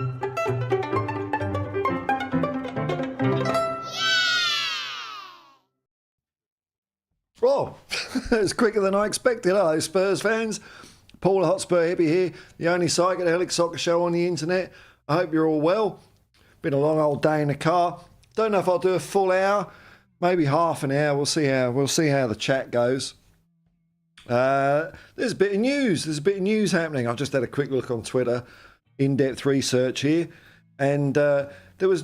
Oh, it's quicker than I expected. Hello, Spurs fans. Paul Hotspur Hippie here, the only psychedelic soccer show on the internet. I hope you're all well. Been a long old day in the car. Don't know if I'll do a full hour, maybe half an hour. We'll see how the chat goes. There's a bit of news. There's a bit of news happening. I've just had a quick look on Twitter, in-depth research here, and there was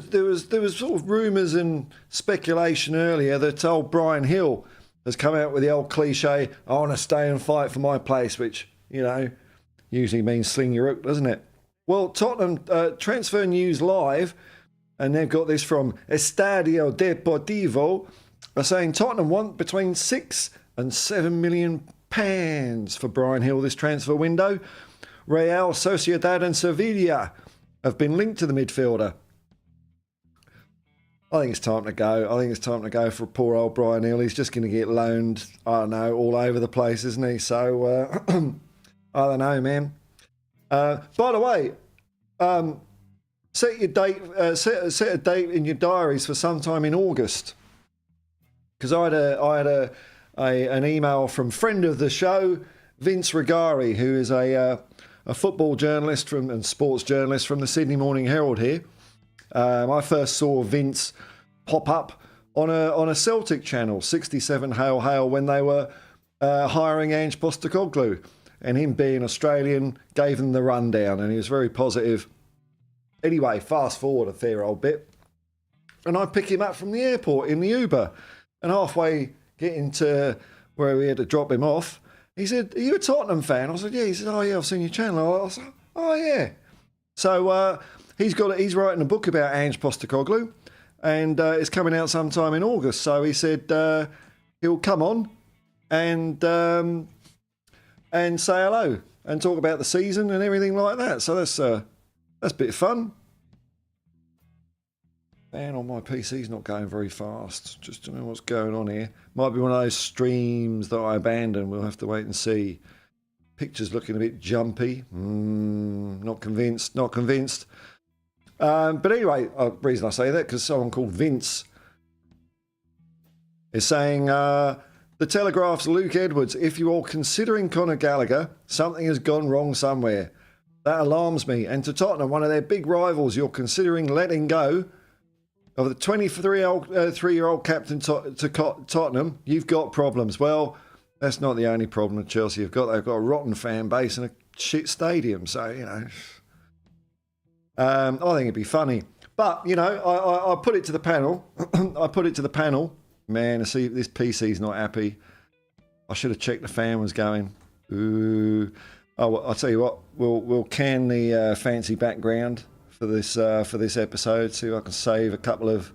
sort of rumours and speculation earlier that old Brian Hill has come out with the old cliche, I want to stay and fight for my place, which, you know, usually means sling your hook, doesn't it? Well, Tottenham Transfer News Live, and they've got this from Estadio Deportivo, are saying Tottenham want between £6 and £7 million for Brian Hill this transfer window. Real Sociedad and Sevilla have been linked to the midfielder. I think it's time to go. I think it's time to go for poor old Brian Hill. He's just going to get loaned, I don't know, all over the place, isn't he? So, I don't know, man. By the way, set your date, set a date in your diaries for sometime in August. Because I had an email from friend of the show, Vince Regari, who is a football journalist and sports journalist from the Sydney Morning Herald here. I first saw Vince pop up on a Celtic channel, 67 Hail Hail, when they were hiring Ange Postecoglou, and him being Australian gave them the rundown, and he was very positive. Anyway, fast forward a fair old bit, and I pick him up from the airport in the Uber, and halfway getting to where we had to drop him off, he said, "Are you a Tottenham fan?" I said, "Yeah." He said, "Oh yeah, I've seen your channel." I was like, "Oh yeah." So he's writing a book about Ange Postecoglou, and it's coming out sometime in August. So he said he'll come on and say hello and talk about the season and everything like that. So that's a bit of fun. Man, on my PC's not going very fast. Just don't know what's going on here. Might be one of those streams that I abandoned. We'll have to wait and see. Picture's looking a bit jumpy. Not convinced. Not convinced. But anyway, the reason I say that, because someone called Vince is saying, the Telegraph's Luke Edwards, if you are considering Conor Gallagher, something has gone wrong somewhere. That alarms me. And to Tottenham, one of their big rivals, you're considering letting go of the 23-year-old captain to Tottenham, you've got problems. Well, that's not the only problem that Chelsea have got. They've got a rotten fan base and a shit stadium. So, you know, I think it'd be funny. But, you know, I put it to the panel. I put it to the panel. Man, I see this PC's not happy. I should have checked the fan was going. Ooh. Oh, well, I'll tell you what. We'll can the fancy background for this episode. See if I can save a couple of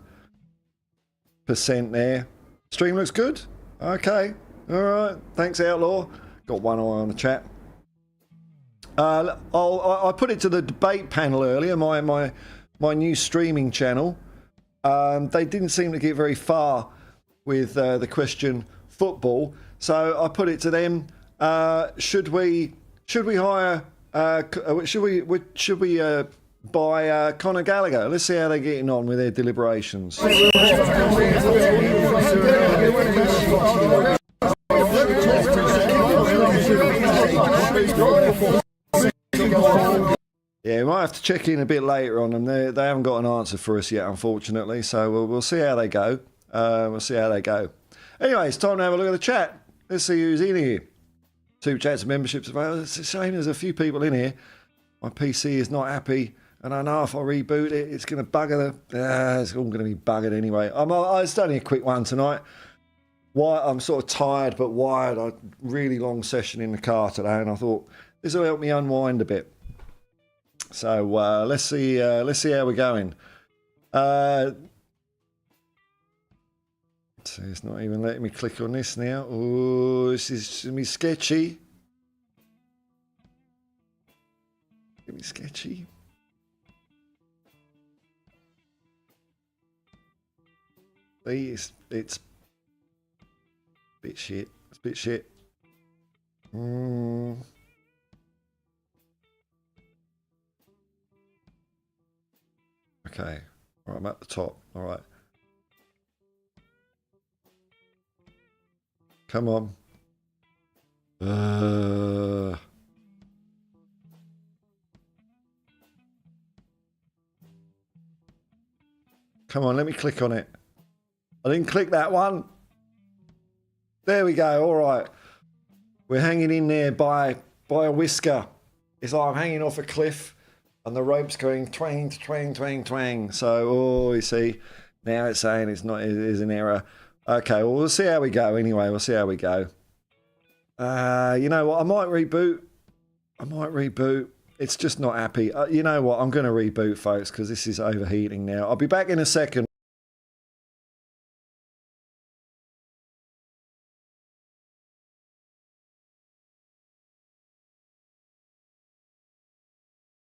percent there. Stream looks good. Okay. All right. Thanks, Outlaw. Got one eye on the chat. I put it to the debate panel earlier, my new streaming channel. They didn't seem to get very far with the question football, so I put it to them. Should we hire? Should we buy Conor Gallagher? Let's see how they're getting on with their deliberations. Yeah, we might have to check in a bit later on them. They haven't got an answer for us yet, unfortunately. So we'll see how they go. We'll see how they go. Anyway, it's time to have a look at the chat. Let's see who's in here. Super chats and memberships available. It's a shame there's a few people in here. My PC is not happy, and I know if I reboot it, it's going to bugger the... it's all going to be buggered anyway. It's only a quick one tonight. I'm sort of tired but wired. I had a really long session in the car today, and I thought this will help me unwind a bit. So let's see how we're going. So it's not even letting me click on this now. Oh, this is going to be sketchy. Give me sketchy. See, it's a bit shit. It's a bit shit. Okay. All right, I'm at the top. All right. Come on. Come on, let me click on it. I didn't click that one. There we go. All right. We're hanging in there by a whisker. It's like I'm hanging off a cliff and the rope's going twang, twang, twang, twang. So, oh, you see, now it's saying it is an error. Okay, well, we'll see how we go anyway. We'll see how we go. You know what? I might reboot. It's just not happy. You know what? I'm going to reboot, folks, because this is overheating now. I'll be back in a second.